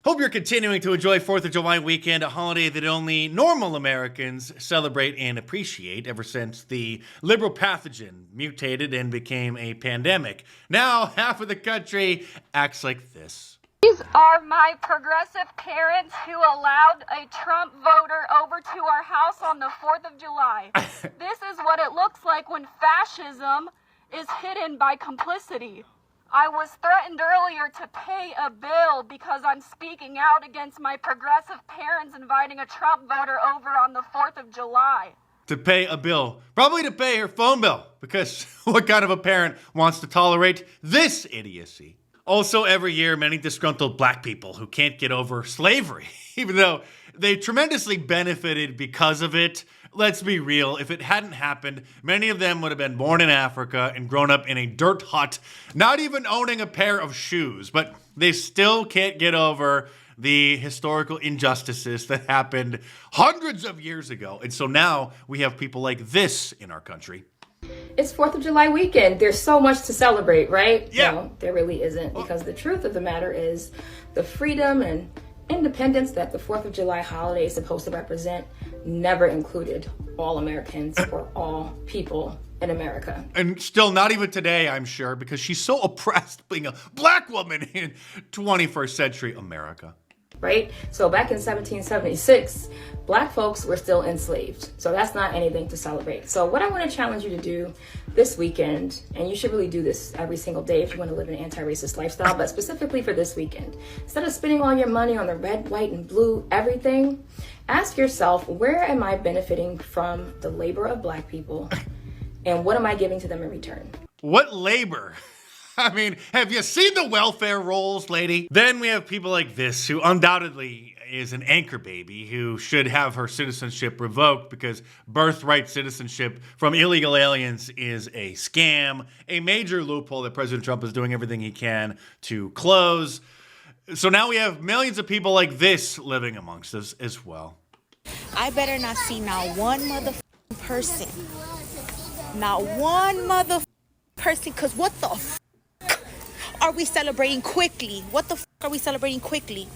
Hope you're continuing to enjoy 4th of July weekend, a holiday that only normal Americans celebrate and appreciate ever since the liberal pathogen mutated and became a pandemic. Now, half of the country acts like this. These are my progressive parents who allowed a Trump voter over to our house on the 4th of July. This is what it looks like when fascism is hidden by complicity. I was threatened earlier to pay a bill because I'm speaking out against my progressive parents inviting a Trump voter over on the 4th of July. To pay a bill. Probably to pay her phone bill, because what kind of a parent wants to tolerate this idiocy? Also, every year, many disgruntled black people who can't get over slavery, even though they tremendously benefited because of it. Let's be real, if it hadn't happened, many of them would have been born in Africa and grown up in a dirt hut, not even owning a pair of shoes, but they still can't get over the historical injustices that happened hundreds of years ago. And so now we have people like this in our country. It's 4th of July weekend. There's so much to celebrate, right? Yeah. No, there really isn't, because the truth of the matter is the freedom and independence that the 4th of July holiday is supposed to represent never included all Americans or all people in America. And still not even today, I'm sure, because she's so oppressed being a black woman in 21st century America. Right? So back in 1776, black folks were still enslaved. So that's not anything to celebrate. So what I want to challenge you to do this weekend, and you should really do this every single day if you want to live an anti-racist lifestyle, but specifically for this weekend, instead of spending all your money on the red, white, and blue everything, ask yourself, where am I benefiting from the labor of black people, and what am I giving to them in return? What labor? I mean, have you seen the welfare rolls, lady? Then we have people like this, who undoubtedly is an anchor baby who should have her citizenship revoked because birthright citizenship from illegal aliens is a scam, a major loophole that President Trump is doing everything he can to close. So now we have millions of people like this living amongst us as well. I better not see not one motherfucking person. Not one motherfucking person, because what the f*** are we celebrating quickly? What the f*** are we celebrating quickly?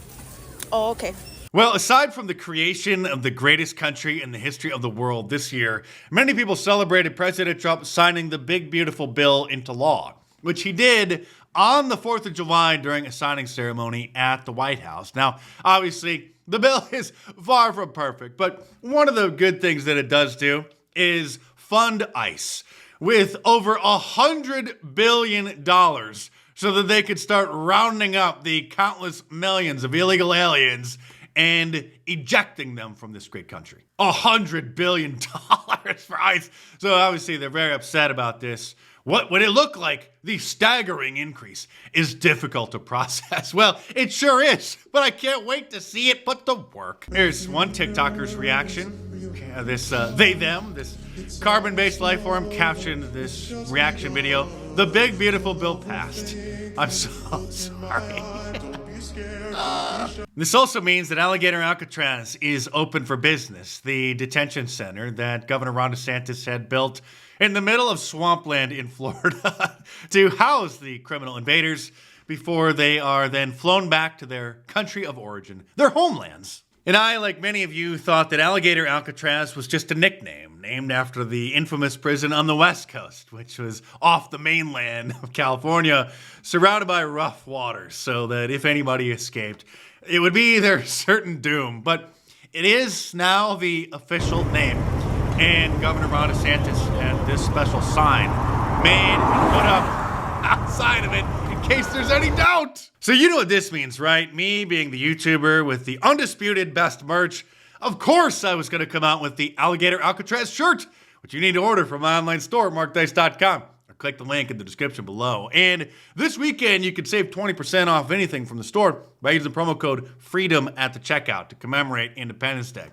Oh, okay. Well, aside from the creation of the greatest country in the history of the world this year, many people celebrated President Trump signing the big, beautiful bill into law, which he did on the 4th of July during a signing ceremony at the White House. Now, obviously, the bill is far from perfect, but one of the good things that it does do is fund ICE with over $100 billion so that they could start rounding up the countless millions of illegal aliens and ejecting them from this great country. $100 billion for ICE. So obviously they're very upset about this. What would it look like? The staggering increase is difficult to process. Well, it sure is, but I can't wait to see it put to work. Here's one TikToker's reaction. This carbon-based life form captioned this reaction video, "The big beautiful bill passed. I'm so sorry." This also means that Alligator Alcatraz is open for business, the detention center that Governor Ron DeSantis had built in the middle of swampland in Florida to house the criminal invaders before they are then flown back to their country of origin, their homelands. And I, like many of you, thought that Alligator Alcatraz was just a nickname named after the infamous prison on the West Coast, which was off the mainland of California, surrounded by rough waters, so that if anybody escaped, it would be their certain doom. But it is now the official name, and Governor Ron DeSantis had this special sign made and put up outside of it in case there's any doubt. So you know what this means, right? Me being the YouTuber with the undisputed best merch, of course I was going to come out with the Alligator Alcatraz shirt, which you need to order from my online store, markdice.com, or click the link in the description below. And this weekend you can save 20% off anything from the store by using the promo code FREEDOM at the checkout to commemorate Independence Day.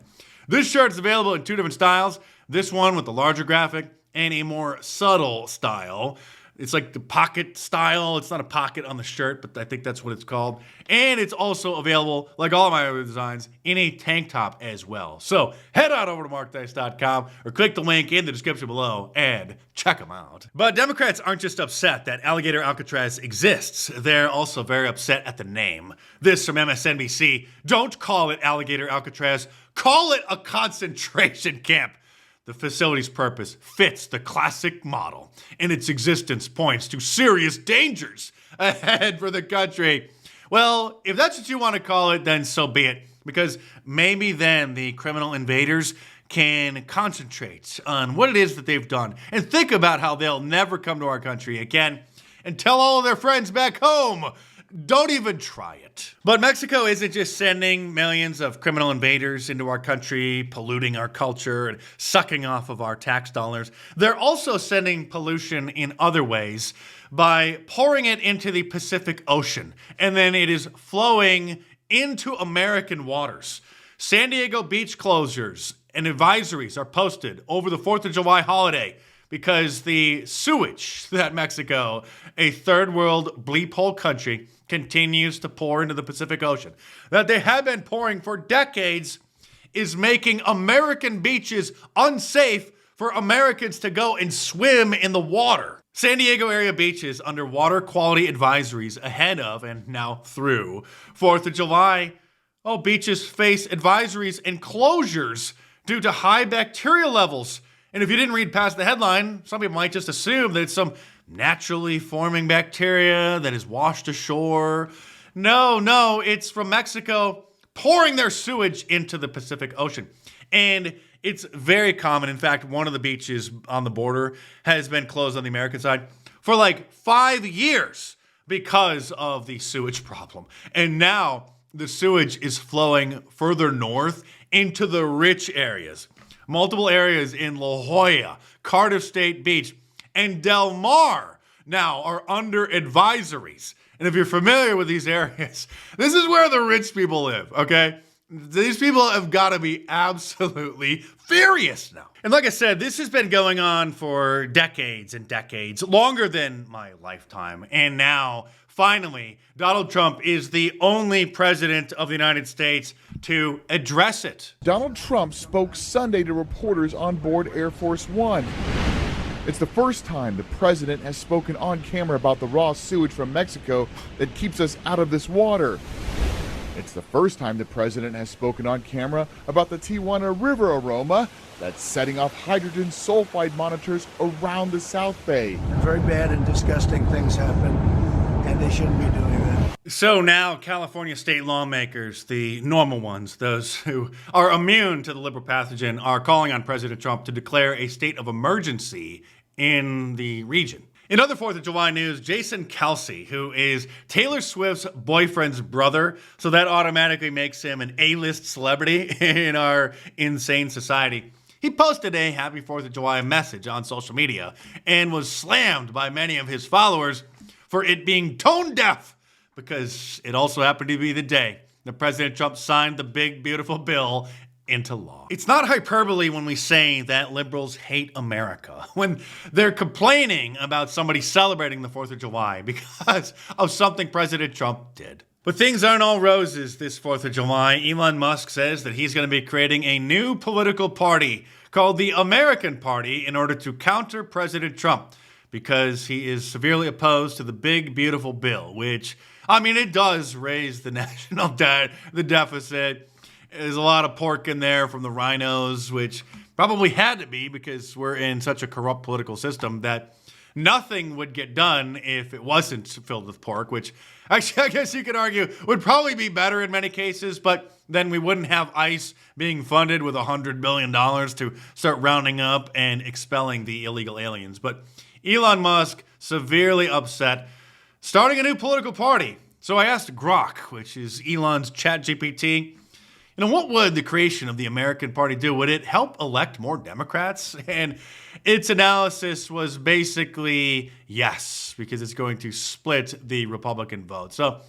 This shirt is available in two different styles, this one with the larger graphic and a more subtle style. It's like the pocket style. It's not a pocket on the shirt, but I think that's what it's called. And it's also available, like all of my other designs, in a tank top as well. So head on over to markdice.com or click the link in the description below and check them out. But Democrats aren't just upset that Alligator Alcatraz exists. They're also very upset at the name. This from MSNBC. Don't call it Alligator Alcatraz. Call it a concentration camp. The facility's purpose fits the classic model, and its existence points to serious dangers ahead for the country. Well, if that's what you want to call it, then so be it, because maybe then the criminal invaders can concentrate on what it is that they've done and think about how they'll never come to our country again and tell all of their friends back home, don't even try it. But Mexico isn't just sending millions of criminal invaders into our country, polluting our culture and sucking off of our tax dollars. They're also sending pollution in other ways by pouring it into the Pacific Ocean, and then it is flowing into American waters. San Diego beach closures and advisories are posted over the 4th of July holiday because the sewage that Mexico, a third world bleep hole country, continues to pour into the Pacific Ocean, that they have been pouring for decades, is making American beaches unsafe for Americans to go and swim in the water. San Diego area beaches under water quality advisories ahead of and now through 4th of July. Beaches face advisories and closures due to high bacteria levels. And if you didn't read past the headline, some people might just assume that it's some naturally forming bacteria that is washed ashore. No, it's from Mexico pouring their sewage into the Pacific Ocean. And it's very common. In fact, one of the beaches on the border has been closed on the American side for like 5 years because of the sewage problem. And now the sewage is flowing further north into the rich areas. Multiple areas in La Jolla, Cardiff State Beach, and Del Mar now are under advisories. And if you're familiar with these areas, this is where the rich people live, okay? These people have got to be absolutely furious now. And like I said, this has been going on for decades and decades, longer than my lifetime. And now, finally, Donald Trump is the only president of the United States to address it. Donald Trump spoke Sunday to reporters on board Air Force One. It's the first time the president has spoken on camera about the raw sewage from Mexico that keeps us out of this water. It's the first time the president has spoken on camera about the Tijuana River aroma that's setting off hydrogen sulfide monitors around the South Bay. Very bad and disgusting things happen, and they shouldn't be doing that. So now California state lawmakers, the normal ones, those who are immune to the liberal pathogen, are calling on President Trump to declare a state of emergency in the region. In other 4th of July news, Jason Kelce, who is Taylor Swift's boyfriend's brother, so that automatically makes him an A-list celebrity in our insane society. He posted a happy 4th of July message on social media and was slammed by many of his followers for it being tone deaf, because it also happened to be the day that President Trump signed the big, beautiful bill into law. It's not hyperbole when we say that liberals hate America, when they're complaining about somebody celebrating the 4th of July because of something President Trump did. But things aren't all roses this 4th of July. Elon Musk says that he's going to be creating a new political party called the American Party in order to counter President Trump, because he is severely opposed to the big, beautiful bill, which, I mean, it does raise the national debt, the deficit. There's a lot of pork in there from the rhinos, which probably had to be because we're in such a corrupt political system that nothing would get done if it wasn't filled with pork, which actually I guess you could argue would probably be better in many cases, but then we wouldn't have ICE being funded with $100 billion to start rounding up and expelling the illegal aliens. But Elon Musk, severely upset, starting a new political party. So I asked Grok, which is Elon's ChatGPT, what would the creation of the American Party do? Would it help elect more Democrats? And its analysis was basically yes, because it's going to split the Republican vote. So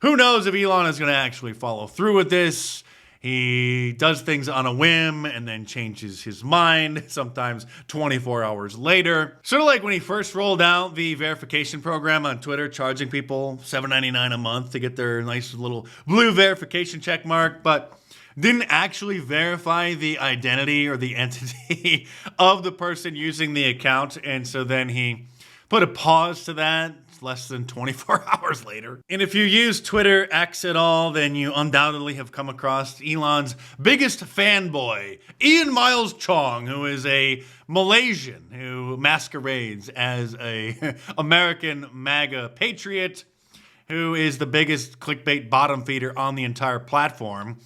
who knows if Elon is going to actually follow through with this. He does things on a whim and then changes his mind, sometimes 24 hours later. Sort of like when he first rolled out the verification program on Twitter, charging people $7.99 a month to get their nice little blue verification check mark, but didn't actually verify the identity or the entity of the person using the account. And so then he put a pause to that less than 24 hours later. And if you use Twitter X at all, then you undoubtedly have come across Elon's biggest fanboy, Ian Miles Chong, who is a Malaysian who masquerades as a American MAGA patriot, who is the biggest clickbait bottom feeder on the entire platform.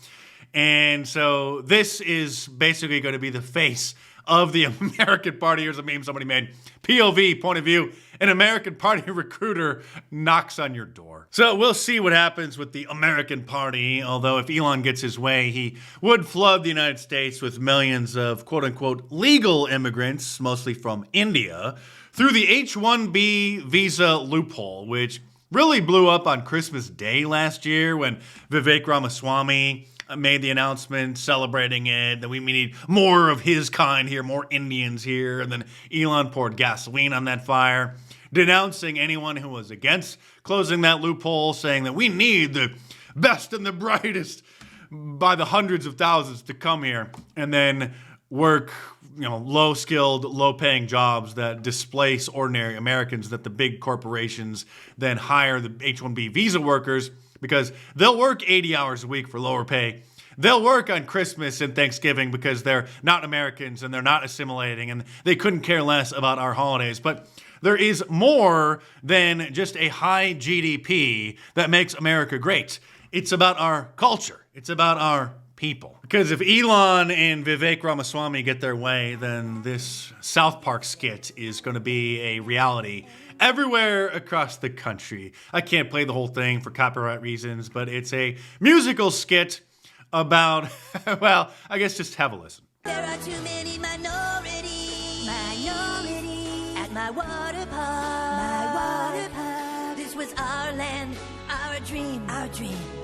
And so this is basically going to be the face of the American Party. Here's a meme somebody made. POV, point of view, an American Party recruiter knocks on your door. So we'll see what happens with the American Party, although if Elon gets his way, he would flood the United States with millions of quote-unquote legal immigrants, mostly from India, through the H-1B visa loophole, which really blew up on Christmas Day last year when Vivek Ramaswamy made the announcement celebrating it, that we need more of his kind here, more Indians here, and then Elon poured gasoline on that fire, denouncing anyone who was against closing that loophole, saying that we need the best and the brightest by the hundreds of thousands to come here and then work, low-skilled, low-paying jobs that displace ordinary Americans, that the big corporations then hire the H-1B visa workers because they'll work 80 hours a week for lower pay. They'll work on Christmas and Thanksgiving because they're not Americans and they're not assimilating and they couldn't care less about our holidays. But there is more than just a high GDP that makes America great. It's about our culture. It's about our people. Because if Elon and Vivek Ramaswamy get their way, then this South Park skit is going to be a reality everywhere across the country. I can't play the whole thing for copyright reasons, but it's a musical skit about, well, I guess just have a listen. There are too many minorities at my water park. This was our land, our dream,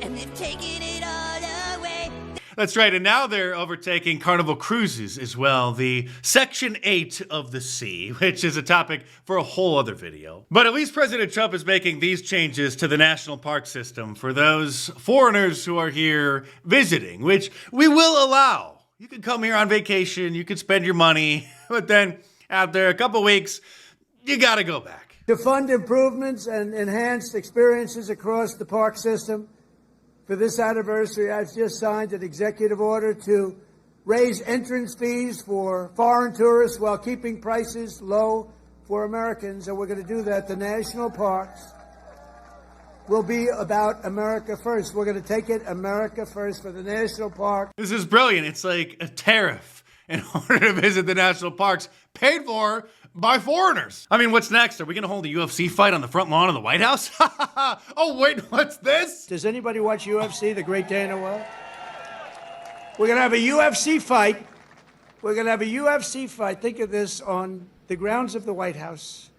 and they've taken it all away. That's right, and now they're overtaking Carnival Cruises as well, the Section 8 of the sea, which is a topic for a whole other video. But at least President Trump is making these changes to the national park system for those foreigners who are here visiting, which we will allow. You can come here on vacation, you can spend your money, but then after a couple weeks, you gotta go back. To fund improvements and enhanced experiences across the park system, for this anniversary, I've just signed an executive order to raise entrance fees for foreign tourists while keeping prices low for Americans, and we're going to do that. The national parks will be about America first. We're going to take it America first for the national park. This is brilliant. It's like a tariff in order to visit the national parks, paid for by foreigners. I mean, what's next? Are we going to hold a UFC fight on the front lawn of the White House? Oh, wait, what's this? Does anybody watch UFC, the great Dana White? We're going to have a UFC fight. We're going to have a UFC fight. Think of this, on the grounds of the White House.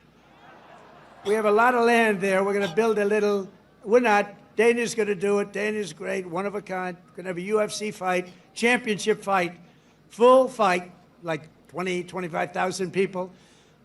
We have a lot of land there. We're going to build a little, we're not. Dana's going to do it. Dana's great, one of a kind. We're going to have a UFC fight, championship fight, full fight, like 20, 25,000 people.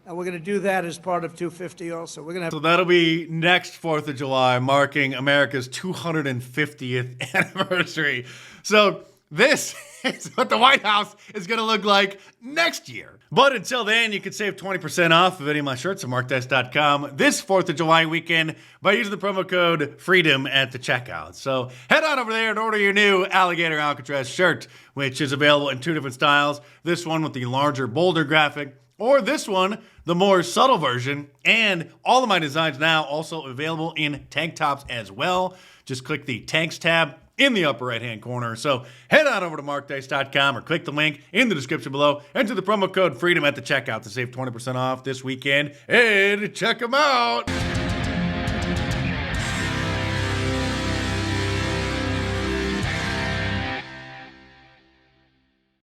And we're going to do that as part of 250 also. We're going to have. So that'll be next 4th of July, marking America's 250th anniversary. So this is what the White House is going to look like next year. But until then, you can save 20% off of any of my shirts at markdice.com this 4th of July weekend by using the promo code FREEDOM at the checkout. So head on over there and order your new Alligator Alcatraz shirt, which is available in 2 different styles. This one with the larger, bolder graphic, or this one, the more subtle version. And all of my designs now also available in tank tops as well. Just click the Tanks tab in the upper right-hand corner. So head on over to markdice.com or click the link in the description below. Enter the promo code FREEDOM at the checkout to save 20% off this weekend and check them out.